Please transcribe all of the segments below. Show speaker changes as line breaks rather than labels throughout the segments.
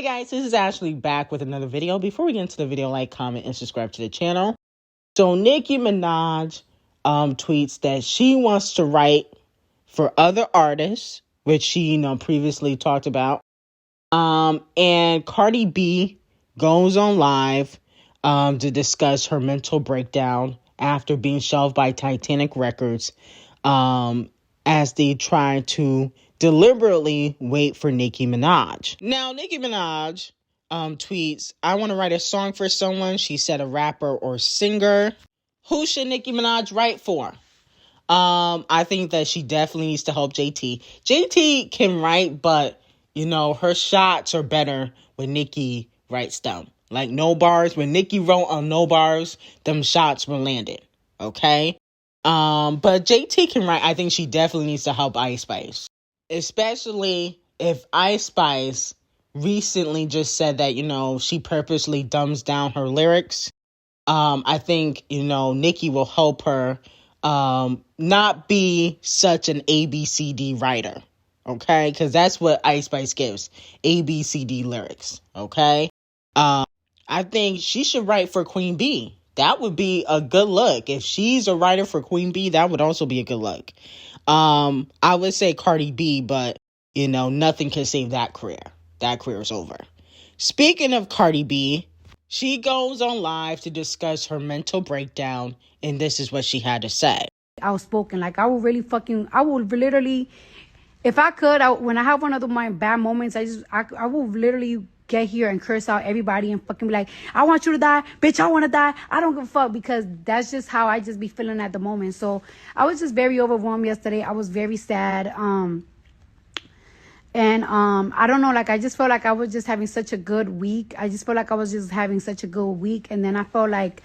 guys, this is Ashley back with another video. Before we get into the video, like, comment, and subscribe to the channel. So Nicki Minaj tweets that she wants to write for other artists, which she, previously talked about. And Cardi B goes on live to discuss her mental breakdown after being shelved by Titanic Records as they try to deliberately wait for Nicki Minaj. Now, Nicki Minaj tweets, I want to write a song for someone. She said a rapper or singer. Who should Nicki Minaj write for? I think that she definitely needs to help JT. JT can write, but, her shots are better when Nicki writes them. Like No Bars, when Nicki wrote on No Bars, them shots were landed. Okay? But JT can write. I think she definitely needs to help Ice Spice. Especially if Ice Spice recently just said that, she purposely dumbs down her lyrics. I think, Nicki will help her not be such an ABCD writer. Okay? Because that's what Ice Spice gives. ABCD lyrics. Okay? I think she should write for Queen B. That would be a good look. If she's a writer for Queen B, that would also be a good look. I would say Cardi B, but, nothing can save that career. That career is over. Speaking of Cardi B, she goes on live to discuss her mental breakdown, and this is what she had to say.
Outspoken. Like, I would literally, if I could, when I have one of my bad moments, I will literally get here and curse out everybody and fucking be like, I want you to die, bitch, I want to die, I don't give a fuck, because that's just how I just be feeling at the moment. So I was just very overwhelmed yesterday. I was very sad. I don't know, like, I just felt like I was just having such a good week. And then I felt like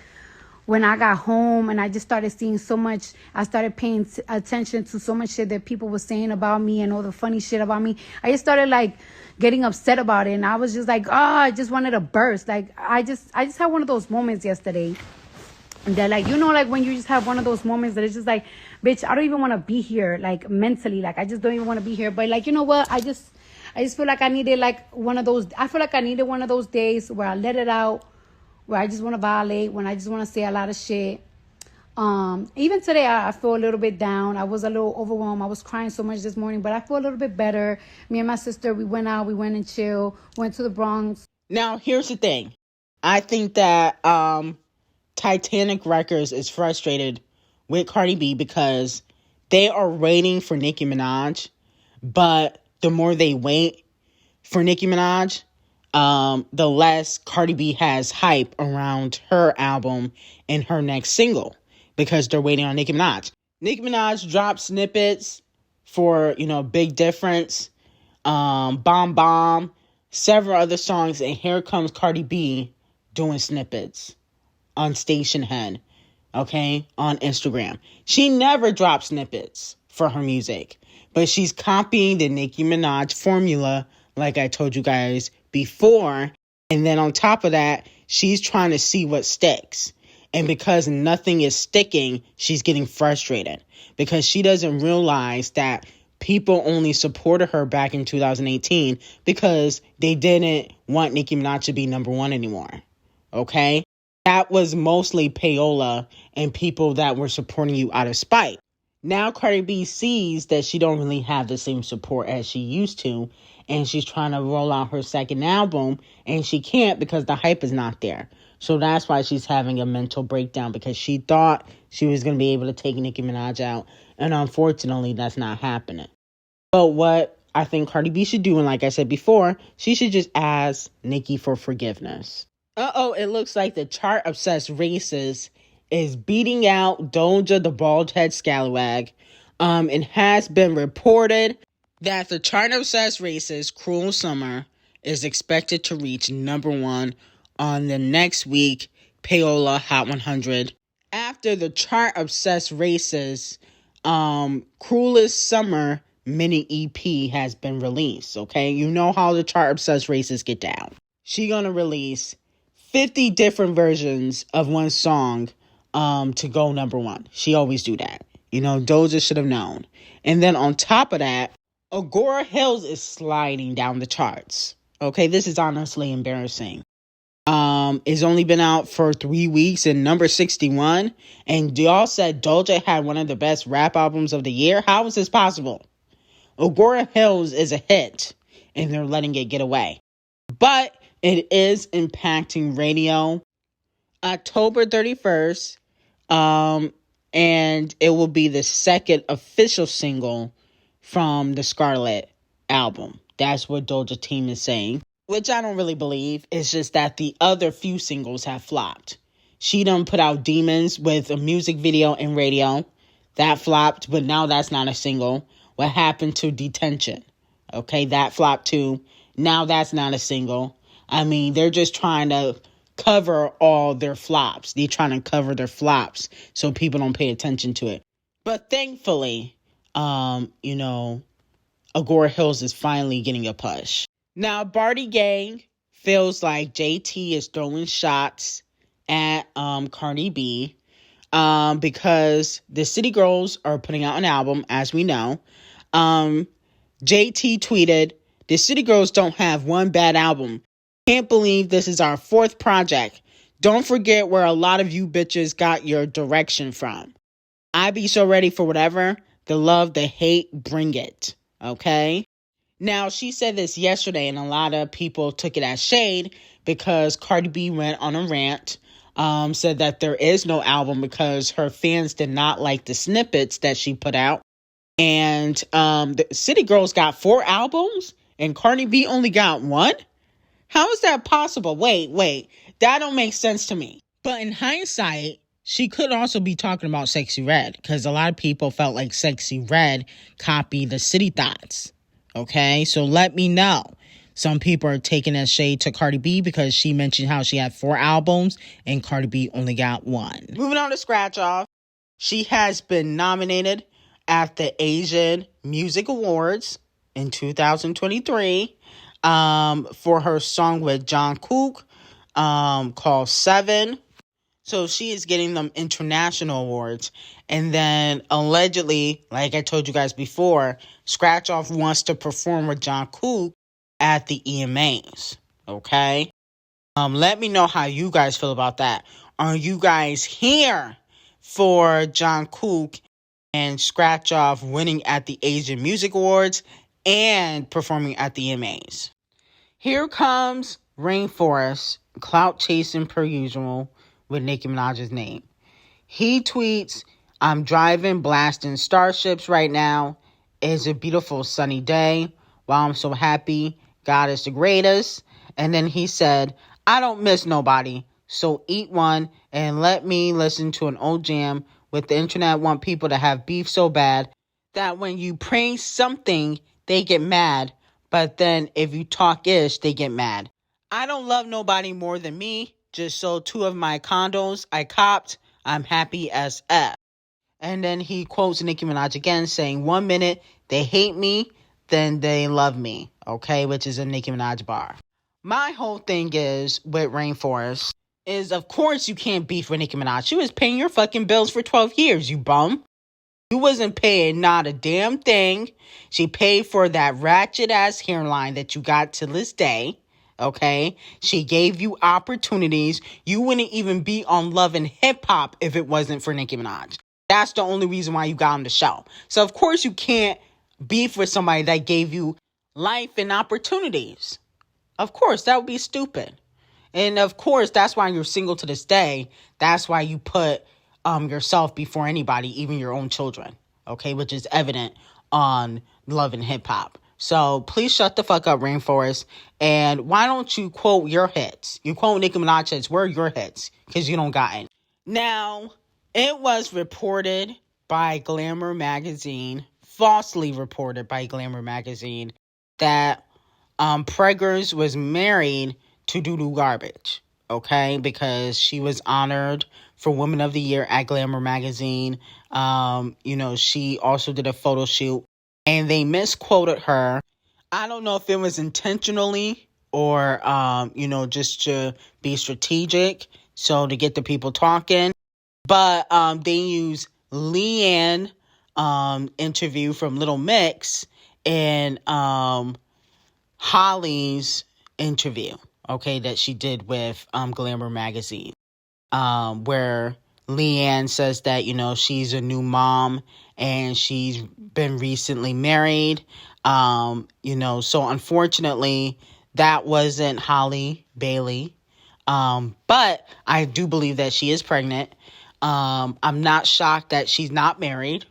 when I got home and I just started seeing so much, I started paying attention to so much shit that people were saying about me and all the funny shit about me. I just started like getting upset about it, and I was just like, I just wanted to burst. Like, I just had one of those moments yesterday, and that, like, like when you just have one of those moments that it's just like, bitch, I don't even want to be here, like, mentally, like, I just don't even want to be here. But, like, you know what, I just feel like I needed one of those days where I let it out, where I just want to violate, when I just want to say a lot of shit. Even today, I feel a little bit down. I was a little overwhelmed. I was crying so much this morning, but I feel a little bit better. Me and my sister, we went out, we went and chill, went to the Bronx.
Now, here's the thing. I think that Titanic Records is frustrated with Cardi B because they are waiting for Nicki Minaj, but the more they wait for Nicki Minaj, the less Cardi B has hype around her album and her next single, because they're waiting on Nicki Minaj. Nicki Minaj dropped snippets for, Big Difference, Bomb Bomb, several other songs, and here comes Cardi B doing snippets on Station Head, okay, on Instagram. She never drops snippets for her music, but she's copying the Nicki Minaj formula, like I told you guys before. And then on top of that, she's trying to see what sticks. And because nothing is sticking, she's getting frustrated because she doesn't realize that people only supported her back in 2018 because they didn't want Nicki Minaj to be number one anymore. Okay? That was mostly payola and people that were supporting you out of spite. Now Cardi B sees that she don't really have the same support as she used to, and she's trying to roll out her second album, and she can't because the hype is not there. So that's why she's having a mental breakdown, because she thought she was going to be able to take Nicki Minaj out, and unfortunately that's not happening. But what I think Cardi B should do, and like I said before, she should just ask Nicki for forgiveness. It looks like the chart-obsessed racist is beating out D0JA, the bald-head scallywag. It has been reported that the chart-obsessed racist Cruel Summer is expected to reach number one on the next week Payola Hot 100. After the chart-obsessed racist Cruelest Summer mini EP has been released, okay? You know how the chart-obsessed racists get down. She gonna release 50 different versions of one song to go number one. She always do that. D0JA should have known. And then on top of that, Agora Hills is sliding down the charts. Okay, this is honestly embarrassing. It's only been out for 3 weeks and number 61. And y'all said D0JA had one of the best rap albums of the year. How is this possible? Agora Hills is a hit, and they're letting it get away. But it is impacting radio October 31st. And it will be the second official single from the Scarlet album. That's what D0JA team is saying, which I don't really believe. It's just that the other few singles have flopped. She done put out Demons with a music video and radio. That flopped, but now that's not a single. What happened to Detention? Okay, that flopped too. Now that's not a single. I mean, they're just trying to cover all their flops. They're trying to cover their flops so people don't pay attention to it. But thankfully, Agora Hills is finally getting a push. Now, Barty Gang feels like JT is throwing shots at Cardi B because the City Girls are putting out an album, as we know. JT tweeted, "The City Girls don't have one bad album. Can't believe this is our 4th project. Don't forget where a lot of you bitches got your direction from. I be so ready for whatever. The love, the hate, bring it." Okay? Now, she said this yesterday, and a lot of people took it as shade because Cardi B went on a rant, said that there is no album because her fans did not like the snippets that she put out. And the City Girls got 4 albums, and Cardi B only got 1? How is that possible? Wait. That don't make sense to me. But in hindsight, she could also be talking about Sexy Red, because a lot of people felt like Sexy Red copied the City Thoughts. Okay, so let me know. Some people are taking that shade to Cardi B because she mentioned how she had 4 albums and Cardi B only got 1. Moving on to Scratch Off. She has been nominated at the Asian Music Awards in 2023 for her song with Jungkook called 7. So she is getting them international awards. And then allegedly, like I told you guys before, Scratch Off wants to perform with Jungkook at the EMAs. Okay? Let me know how you guys feel about that. Are you guys here for Jungkook and Scratch Off winning at the Asian Music Awards and performing at the EMAs? Here comes Rainforest, clout chasing per usual, with Nicki Minaj's name. He tweets, "I'm driving, blasting starships right now. It's a beautiful sunny day. Wow, I'm so happy. God is the greatest." And then he said, "I don't miss nobody. So eat one and let me listen to an old jam. With the internet want people to have beef so bad that when you praise something, they get mad. But then if you talk ish, they get mad. I don't love nobody more than me. Just sold 2 of my condos I copped. I'm happy as F." And then he quotes Nicki Minaj again saying, "1 minute they hate me, then they love me." Okay, which is a Nicki Minaj bar. My whole thing is with Rainforest is, of course you can't beef with Nicki Minaj. She was paying your fucking bills for 12 years, you bum. You wasn't paying not a damn thing. She paid for that ratchet ass hairline that you got to this day. Okay, she gave you opportunities. You wouldn't even be on Love and Hip Hop if it wasn't for Nicki Minaj. That's the only reason why you got on the show. So of course you can't beef with somebody that gave you life and opportunities. Of course, that would be stupid. And of course, that's why you're single to this day. That's why you put yourself before anybody, even your own children. Okay, which is evident on Love and Hip Hop. So please shut the fuck up, Rainforest. And why don't you quote your hits? You quote Nicki Minaj hits. Where are your hits? Because you don't got it. Now, it was reported by Glamour Magazine, falsely reported by Glamour Magazine, that Preggers was married to Dełüłu Garbage. Okay? Because she was honored for Woman of the Year at Glamour Magazine. She also did a photo shoot. And they misquoted her. I don't know if it was intentionally or, just to be strategic. So to get the people talking. But they used Leanne interview from Little Mix and Holly's interview, okay, that she did with Glamour magazine, where Leanne says that, you know, she's a new mom and she's been recently married. You know, so unfortunately, that wasn't Holly Bailey. But I do believe that she is pregnant. I'm not shocked that she's not married.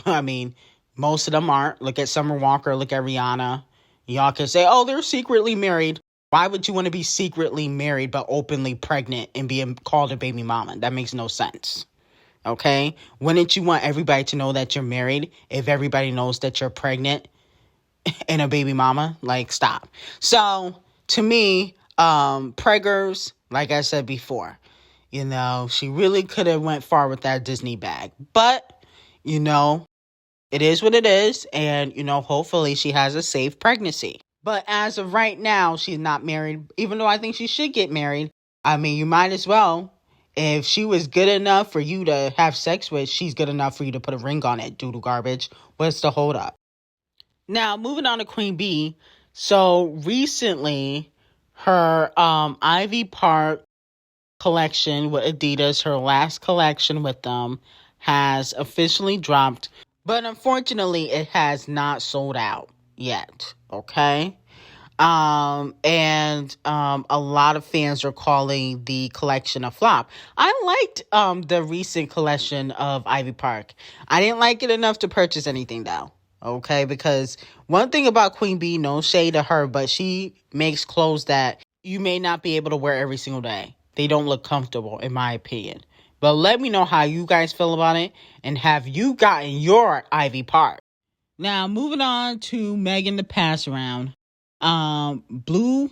I mean, most of them aren't. Look at Summer Walker, look at Rihanna. Y'all can say, oh, they're secretly married. Why would you want to be secretly married but openly pregnant and being called a baby mama? That makes no sense. Okay? Wouldn't you want everybody to know that you're married if everybody knows that you're pregnant and a baby mama? Like, stop. So, to me, preggers, like I said before, you know, she really could have went far with that Disney bag. But, you know, it is what it is. And, you know, hopefully she has a safe pregnancy. But as of right now, she's not married, even though I think she should get married. I mean, you might as well. If she was good enough for you to have sex with, she's good enough for you to put a ring on it, doodle garbage. What's the hold up? Now, moving on to Queen B. So, recently, her Ivy Park collection with Adidas, her last collection with them, has officially dropped. But unfortunately, it has not sold out yet, okay? And a lot of fans are calling the collection a flop. I liked the recent collection of Ivy Park. I didn't like it enough to purchase anything though. Okay, because one thing about Queen B, no shade to her, but she makes clothes that you may not be able to wear every single day. They don't look comfortable, in my opinion. But let me know how you guys feel about it, and have you gotten your Ivy Park? Now, moving on to Megan the Pass Around. Blueface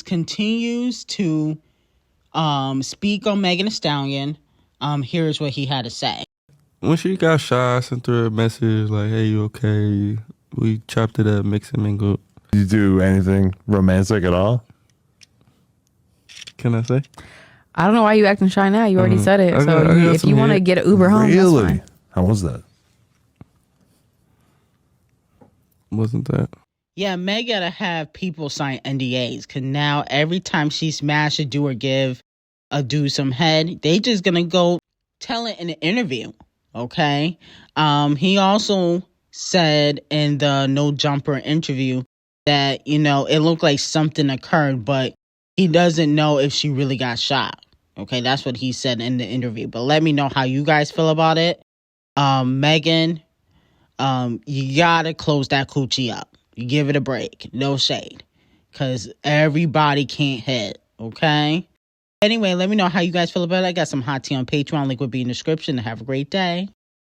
continues to speak on Megan Thee Stallion. Here's what he had to say.
When she got shot, I sent her a message like, hey, you okay? We chopped it up, mix and mingle.
Did you do anything romantic at all?
Can I say?
I don't know why you acting shy now. You already said it. If you want to get an Uber home,
really?
that's fine.
How was that?
Wasn't that?
Yeah, Meg gotta have people sign NDAs, because now every time she smash a do or give a dude some head, they just gonna go tell it in an interview, okay? He also said in the No Jumper interview that, you know, it looked like something occurred, but he doesn't know if she really got shot. Okay, that's what he said in the interview. But let me know how you guys feel about it. Megan, you gotta close that coochie up. You give it a break. No shade. Because everybody can't hit. Okay? Anyway, let me know how you guys feel about it. I got some hot tea on Patreon. Link will be in the description. Have a great day.